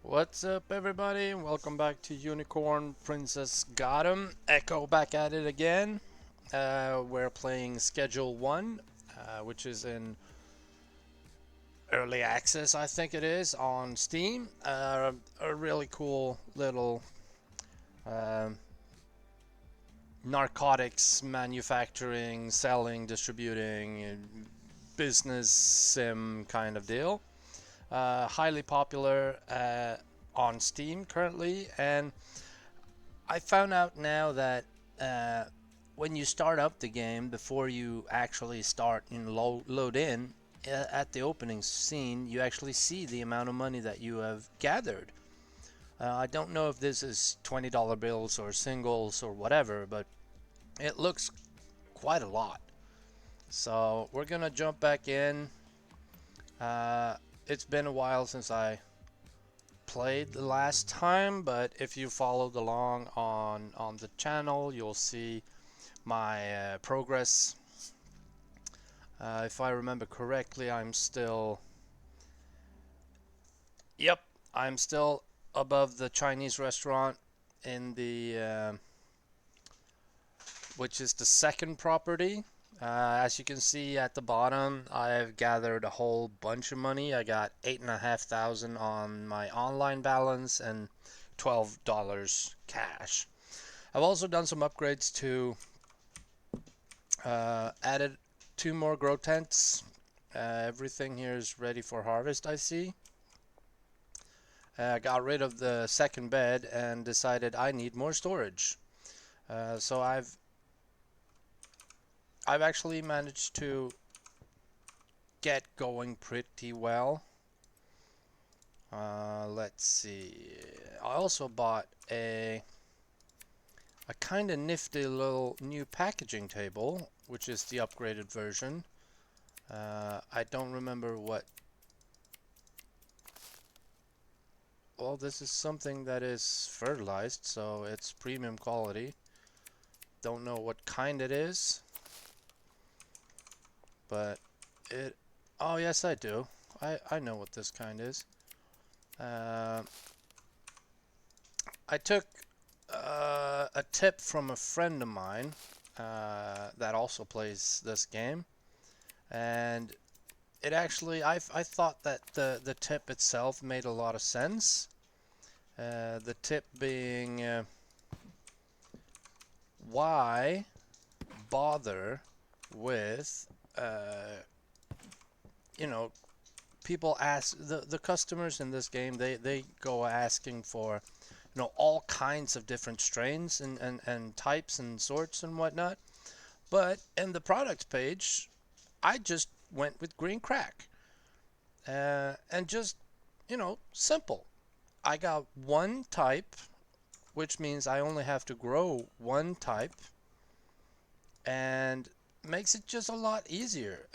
What's up, everybody? Welcome back to Unicorn Princess Gotham. Echo back at it again. We're playing Schedule 1, which is in early access, I think it is, on Steam. A really cool little uh, narcotics manufacturing, selling, distributing, business sim kind of deal. Highly popular on Steam currently, and I found out now that uh, when you start up the game, before you actually start and load in, at the opening scene, you actually see the amount of money that you have gathered. I don't know if this is $20 bills or singles or whatever, but it looks quite a lot. So we're gonna jump back in. Uh, it's been a while since I played the last time, but if you followed along on the channel, you'll see my progress. If I remember correctly, yep, I'm still above the Chinese restaurant in the which is the second property. As you can see at the bottom, I've gathered a whole bunch of money. I got 8,500 on my online balance and $12 cash. I've also done some upgrades to added two more grow tents. Everything here is ready for harvest, I see. Got rid of the second bed and decided I need more storage. So I've actually managed to get going pretty well. Let's see. I also bought a kind of nifty little new packaging table, which is the upgraded version. I don't remember what. Well, this is something that is fertilized, so it's premium quality. Don't know what kind it is, but it. Oh, yes, I do. I know what this kind is. Uh, I took a tip from a friend of mine that also plays this game, and it actually I thought that the tip itself made a lot of sense. The tip being why bother with you know people ask the customers in this game, they go asking for all kinds of different strains and types and sorts and whatnot, but in the products page I just went with green crack, and just simple. I got one type, which means I only have to grow one type, and makes it just a lot easier.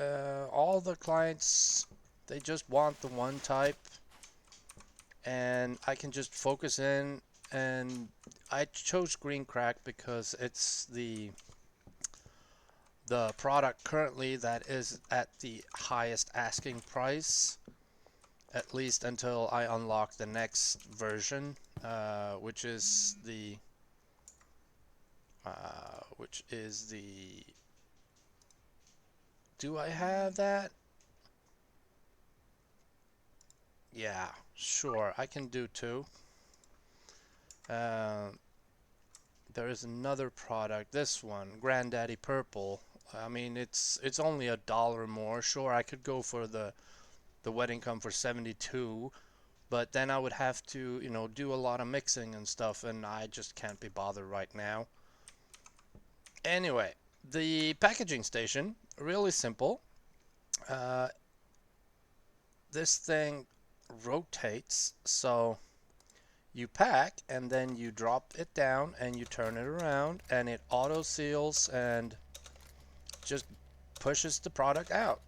All the clients, they just want the one type, and I can just focus in. And I chose green crack because it's the product currently that is at the highest asking price, at least until I unlock the next version, which is the do I have that? Yeah, sure, I can do two. Uh, there is another product, this one, Granddaddy Purple. I mean, it's only $1 more. Sure, I could go for the wedding come for 72, but then I would have to, do a lot of mixing and stuff, and I just can't be bothered right now. Anyway, the packaging station, really simple. Uh, this thing rotates, so you pack and then you drop it down and you turn it around and it auto seals and just pushes the product out.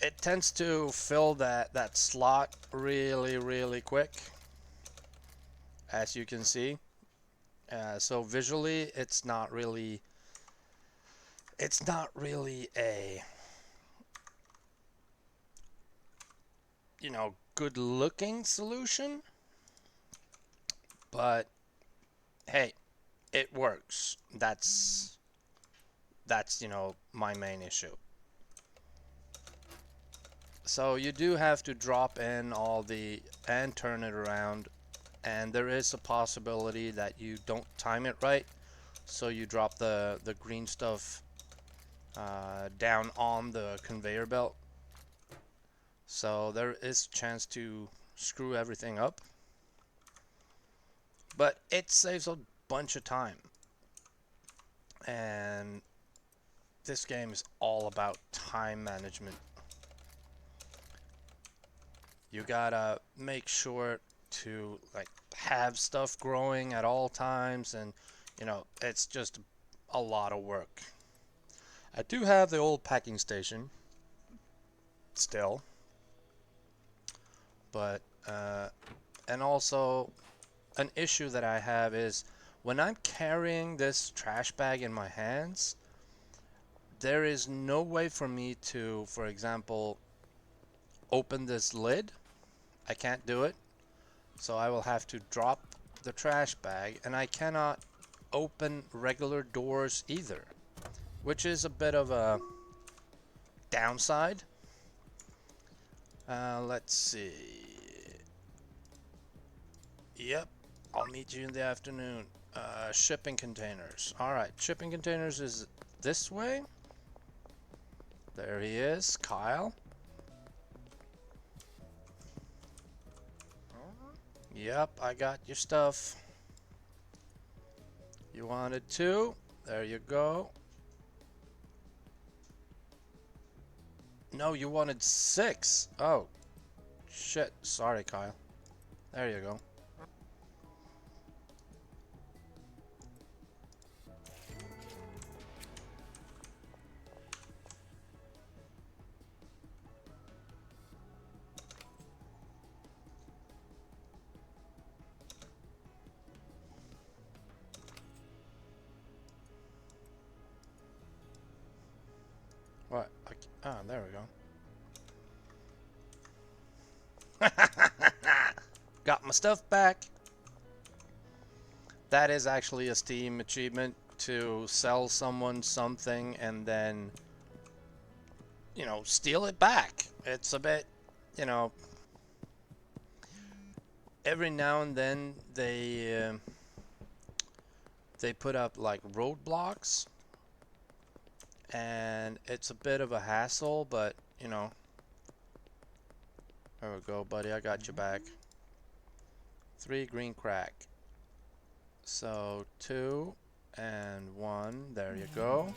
It tends to fill that slot really quick, as you can see. So visually, it's not really a you know, good looking solution, but hey, it works. That's you know, my main issue. So you do have to drop in all the and turn it around, and there is a possibility that you don't time it right, so you drop the green stuff down on the conveyor belt, so there is a chance to screw everything up, but it saves a bunch of time. And this game is all about time management. You gotta make sure to like have stuff growing at all times, and you know, it's just a lot of work. I do have the old packing station still, but and also an issue that I have is when I'm carrying this trash bag in my hands, there is no way for me to, for example, open this lid. I can't do it, so I will have to drop the trash bag, and I cannot open regular doors either, which is a bit of a downside. Let's see. Yep, I'll meet you in the afternoon. Shipping containers. Alright, shipping containers is this way. There he is, Kyle. Yep, I got your stuff. You wanted 2? There you go. No, you wanted 6. Oh, shit. Sorry, Kyle. There you go. What? Oh, there we go. Got my stuff back. That is actually a Steam achievement, to sell someone something and then, you know, steal it back. It's a bit, you know, every now and then they put up like roadblocks, and it's a bit of a hassle, but you know, there we go, buddy. I got you back. 3 green crack. So 2 and 1. There you go.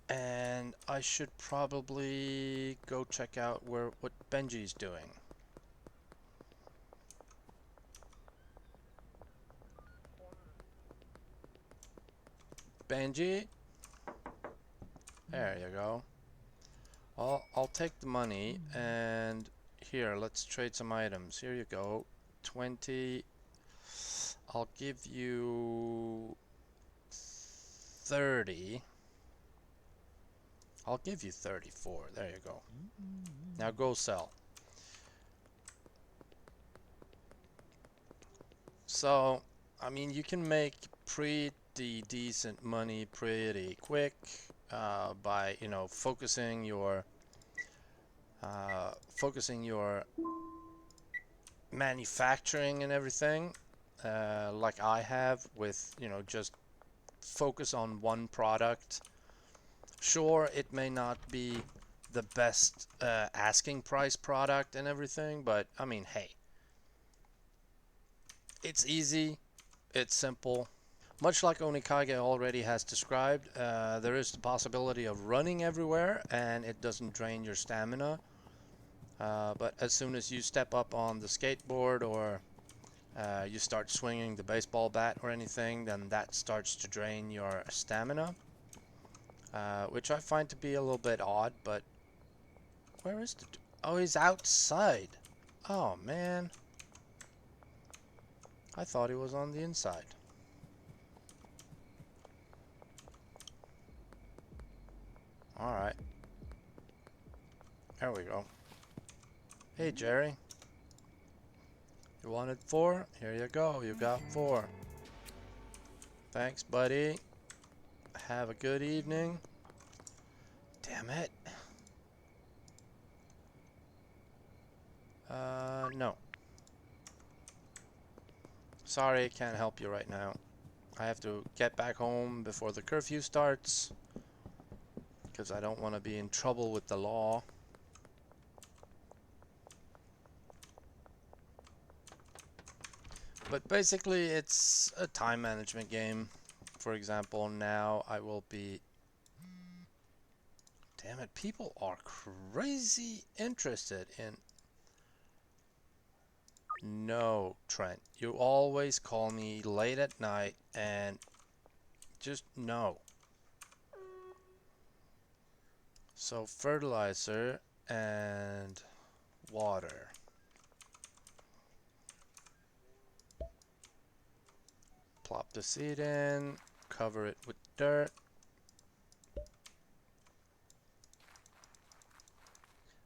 And I should probably go check out what Benji's doing. Benji? There you go. I'll take the money, and here, let's trade some items. Here you go. 20. I'll give you 30. I'll give you 34. There you go. Now go sell. So, I mean, you can make pretty decent money pretty quick by, you know, focusing your manufacturing and everything, like I have, with, you know, just focus on one product. Sure, it may not be the best asking price product and everything, but I mean, hey, it's easy, it's simple. Much like Onikage already has described, there is the possibility of running everywhere and it doesn't drain your stamina. But as soon as you step up on the skateboard, or you start swinging the baseball bat or anything, then that starts to drain your stamina. Which I find to be a little bit odd, but where is the... Oh, he's outside. Oh, man. I thought he was on the inside. Alright. There we go. Hey, Jerry. You wanted 4? Here you go. You got 4. Thanks, buddy. Have a good evening. Damn it. No. Sorry, can't help you right now. I have to get back home before the curfew starts, because I don't want to be in trouble with the law. But basically, it's a time management game. For example, now I will be... Damn it, people are crazy interested in... No, Trent, you always call me late at night and just no. So fertilizer and water. Plop the seed in, cover it with dirt.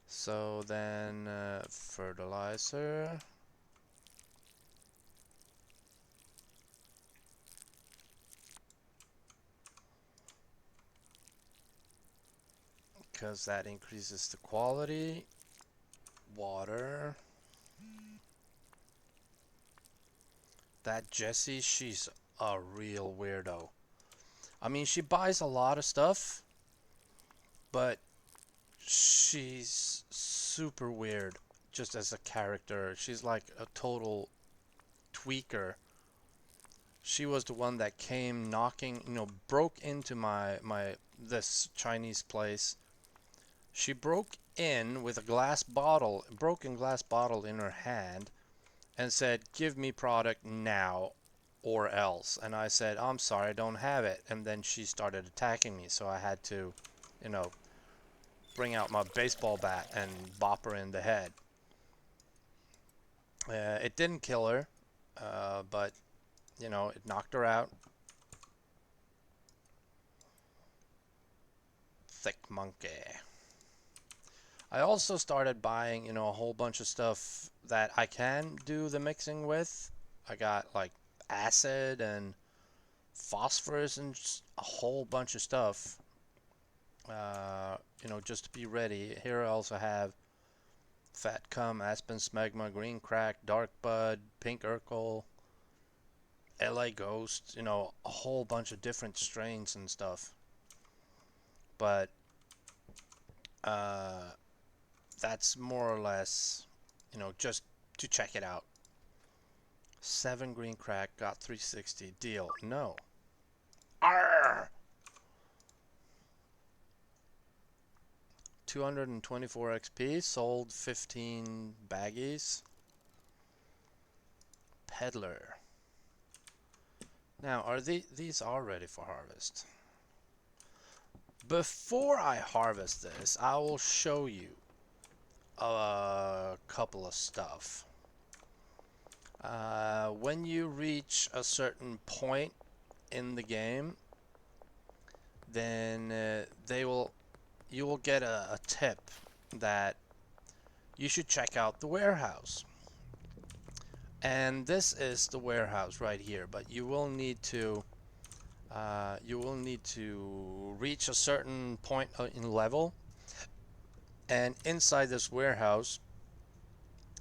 So then fertilizer. Because that increases the quality. Water. That Jessie, she's a real weirdo. I mean, she buys a lot of stuff, but she's super weird just as a character. She's like a total tweaker. She was the one that came knocking, broke into this Chinese place. She broke in with a broken glass bottle in her hand, and said, "Give me product now or else." And I said, "I'm sorry, I don't have it." And then she started attacking me, so I had to, bring out my baseball bat and bop her in the head. It didn't kill her, but, it knocked her out. Thick monkey. I also started buying, a whole bunch of stuff that I can do the mixing with. I got like acid and phosphorus and just a whole bunch of stuff, just to be ready. Here I also have Fat Cum, Aspen Smegma, Green Crack, Dark Bud, Pink Urkel, LA Ghost, a whole bunch of different strains and stuff. But that's more or less, just to check it out. 7 Green Crack, got 360. Deal. No. Arrgh! 224 XP, sold 15 baggies. Peddler. Now, these are ready for harvest. Before I harvest this, I will show you a couple of stuff. When you reach a certain point in the game, then you will get a tip that you should check out the warehouse. And this is the warehouse right here, but you will need to reach a certain point in level, and inside this warehouse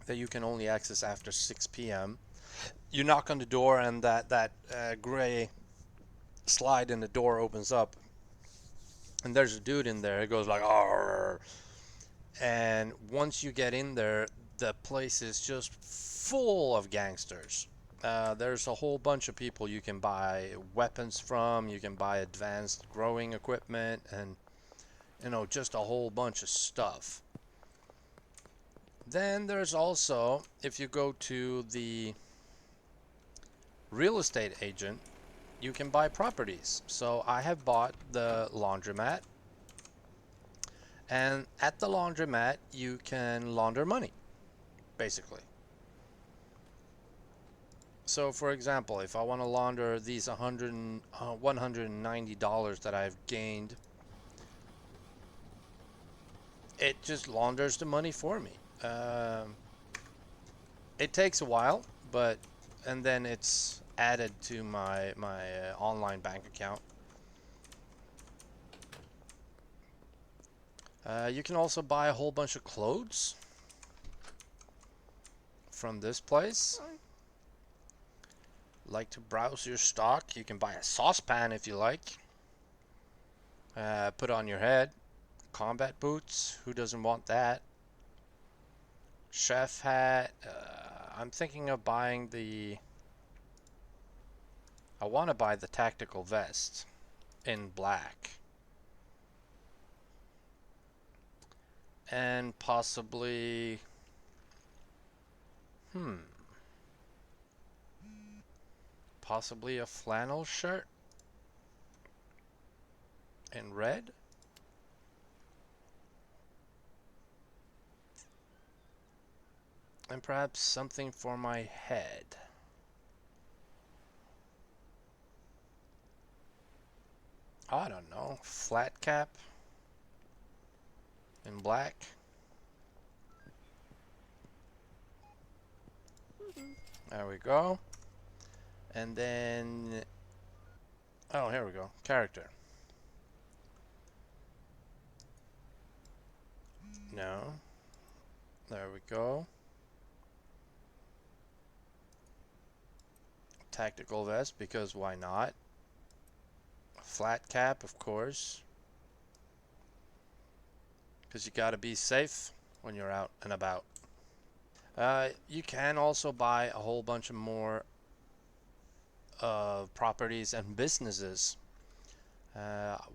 that you can only access after 6 p.m. you knock on the door, and that gray slide in the door opens up, and there's a dude in there. It goes like, "Arr!" And once you get in there, the place is just full of gangsters. There's a whole bunch of people you can buy weapons from. You can buy advanced growing equipment, and just a whole bunch of stuff. Then there's also, if you go to the real estate agent, you can buy properties. So I have bought the laundromat, and at the laundromat you can launder money, basically. So for example, if I want to launder these $190 that I've gained it just launders the money for me. It takes a while, but and then it's added to my online bank account. You can also buy a whole bunch of clothes from this place. Like to browse your stock, you can buy a saucepan if you like. Put on your head. Combat boots, who doesn't want that? Chef hat. I'm thinking of buying the... I want to buy the tactical vest in black. And possibly... Possibly a flannel shirt in red. And perhaps something for my head. I don't know. Flat cap in black. There we go. And then... Oh, here we go. Character. No. There we go. Tactical vest, because why not? Flat cap, of course. Because you gotta be safe when you're out and about. You can also buy a whole bunch of more properties and businesses.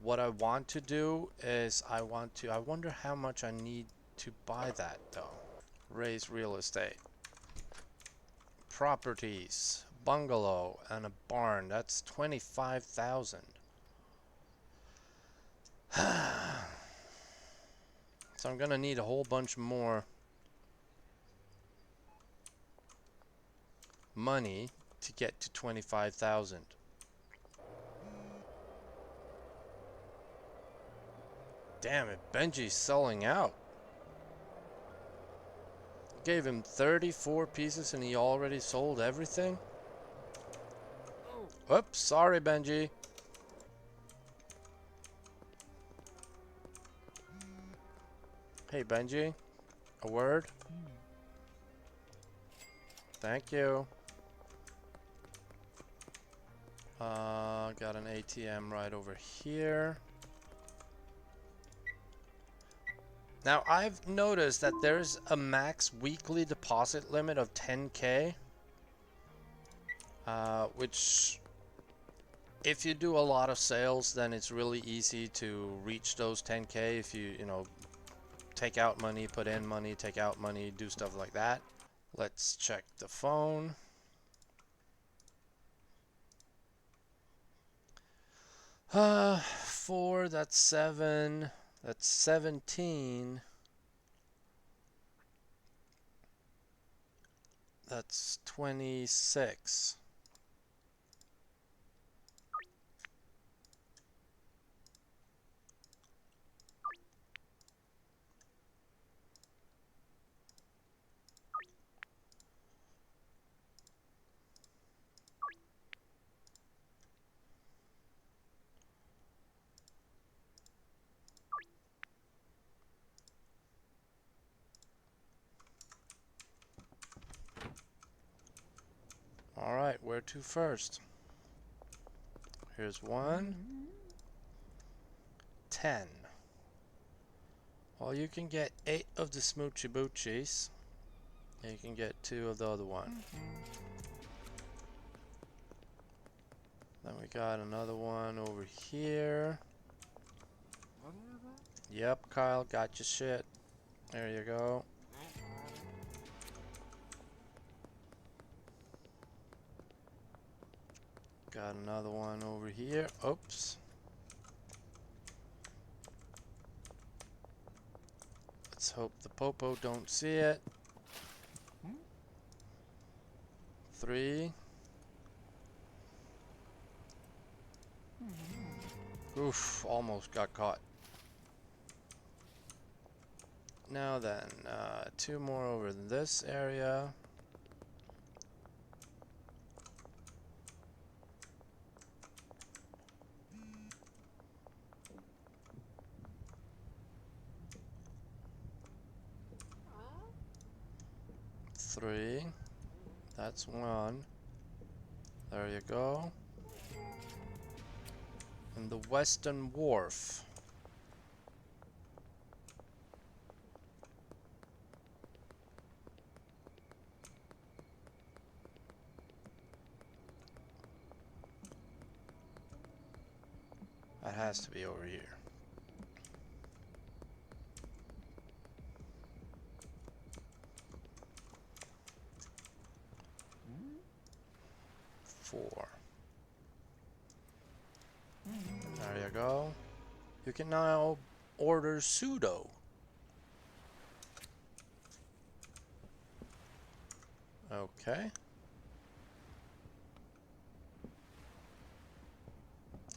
What I want to do is I wonder how much I need to buy that though. Raise real estate. Properties. Bungalow and a barn. That's 25,000. So I'm gonna need a whole bunch more money to get to 25,000. Damn it, Benji's selling out. Gave him 34 pieces and he already sold everything? Oops, sorry Benji. Hey Benji, a word? Thank you. Got an ATM right over here. Now I've noticed that there's a max weekly deposit limit of 10K. Which, if you do a lot of sales, then it's really easy to reach those 10K if you know, take out money, put in money, take out money, do stuff like that. Let's check the phone. Four, that's 7, that's 17. That's 26. Alright, where to first? Here's 1. 10. Well, you can get 8 of the Smoochy Boochies. You can get 2 of the other one. Then we got another one over here. Yep, Kyle, got your shit. There you go. Got another one over here. Oops. Let's hope the popo don't see it. 3. Oof, almost got caught. Now then, 2 more over this area. Three. That's 1. There you go. And the Western Wharf. That has to be over here. Four. There you go. You can now order pseudo. Okay.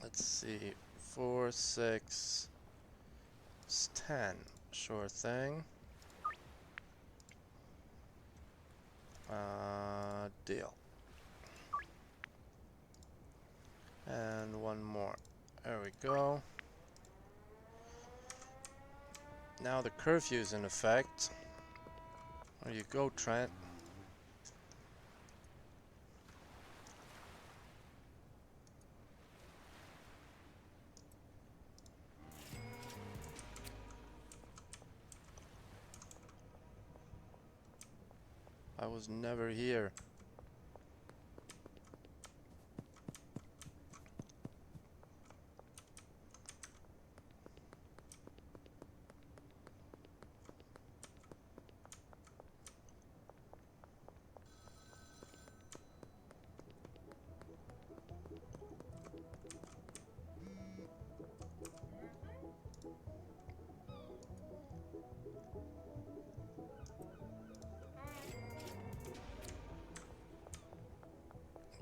Let's see. 4, 6, it's 10. Sure thing. Deal. And 1 more. There we go. Now the curfew's in effect. There you go, Trent. I was never here.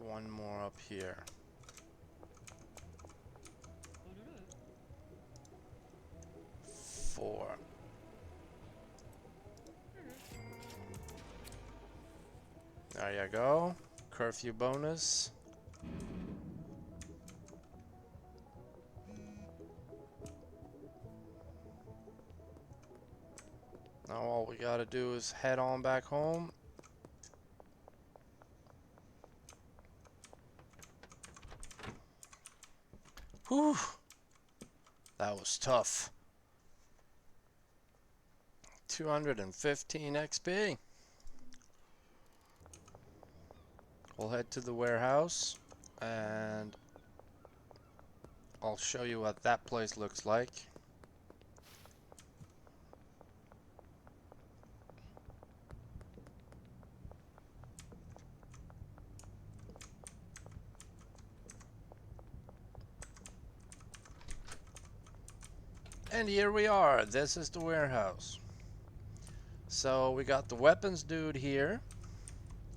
One more up here. Four. There you go. Curfew bonus. Now all we gotta do is head on back home. Whew. That was tough. 215 XP. We'll head to the warehouse and I'll show you what that place looks like. And here we are. This is the warehouse. So we got the weapons dude here.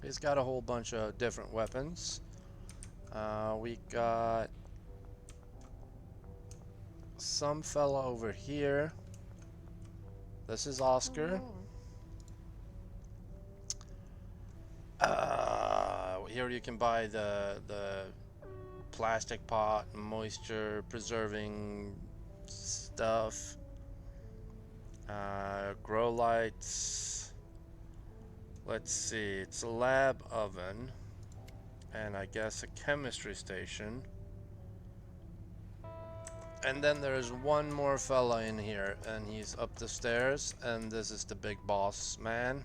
He's got a whole bunch of different weapons. We got some fella over here. This is Oscar. Here you can buy the plastic pot, moisture preserving stuff, grow lights. Let's see, it's a lab oven and I guess a chemistry station. And then there's one more fella in here and he's up the stairs, and this is the big boss man.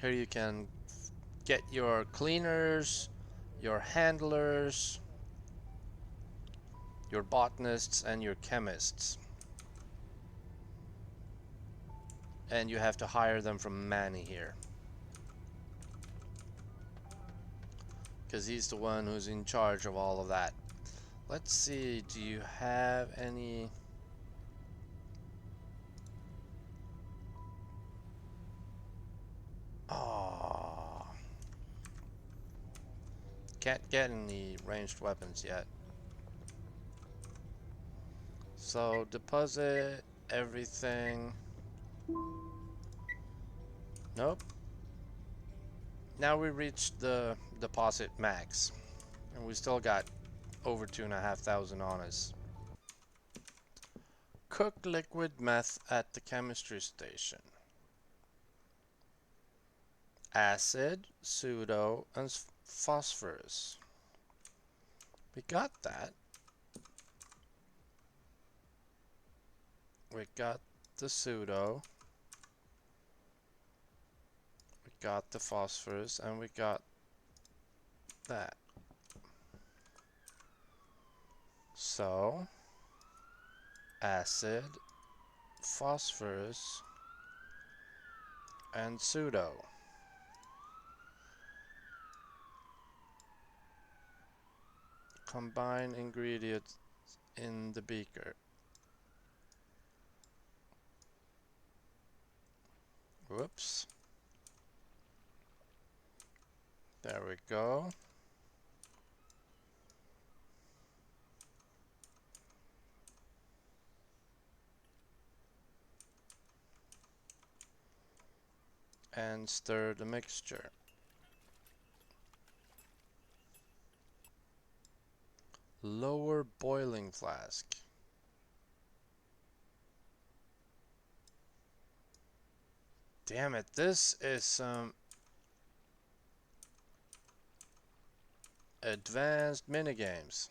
Here you can get your cleaners, your handlers, your botanists, and your chemists. And you have to hire them from Manny here, because he's the one who's in charge of all of that. Let's see, do you have any... Oh, can't get any ranged weapons yet. So deposit everything. Nope. Now we reached the deposit max, and we still got over 2,500 on us. Cook liquid meth at the chemistry station. Acid, pseudo, and phosphorus. We got that. We got the pseudo. We got the phosphorus, and we got that. So, acid, phosphorus, and pseudo. Combine ingredients in the beaker. Whoops. There we go. And stir the mixture. Lower boiling flask. Damn it, this is some advanced minigames.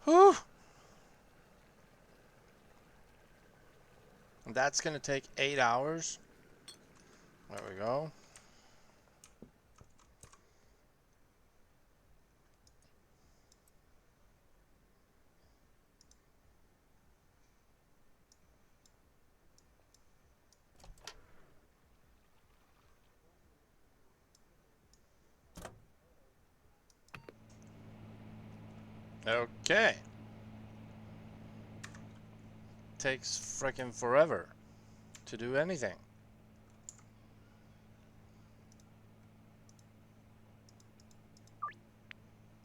Whew! That's gonna take 8 hours. There we go. Okay. Takes frickin' forever to do anything.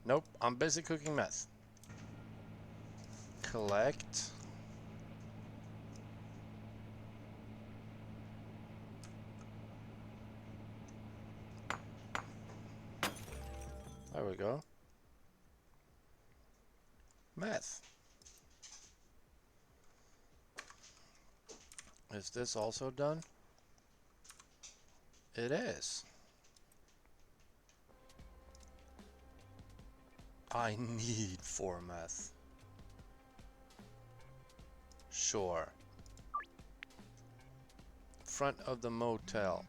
Nope, I'm busy cooking meth. Collect. There we go. Meth. Is this also done? It is. I need 4 meth. Sure. Front of the motel.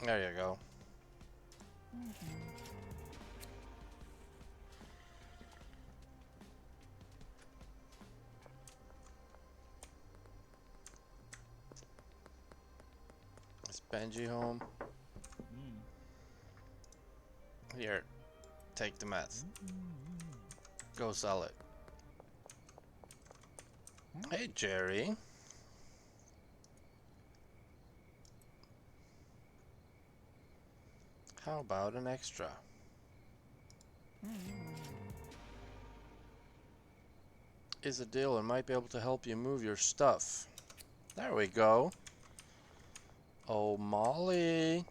There you go. Is Benji home? Here, take the meth. Go sell it. Hey, Jerry. How about an extra? Is a deal and might be able to help you move your stuff. There we go. Oh, Molly.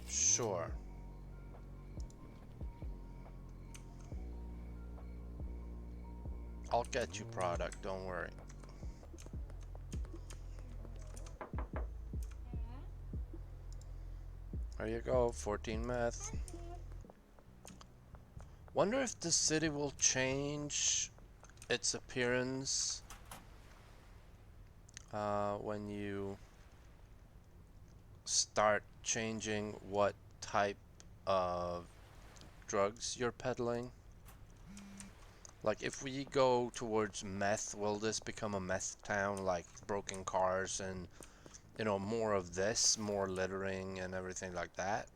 Sure. I'll get you product, don't worry. There you go, 14 meth. Wonder if the city will change its appearance when you start changing what type of drugs you're peddling. Like if we go towards meth, will this become a meth town, like broken cars and, you know, more of this, more littering and everything like that?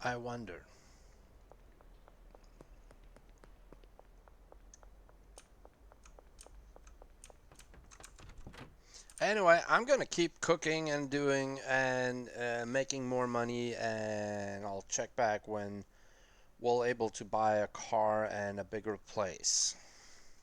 I wonder. Anyway, I'm gonna keep cooking and doing and making more money, and I'll check back when we're able to buy a car and a bigger place.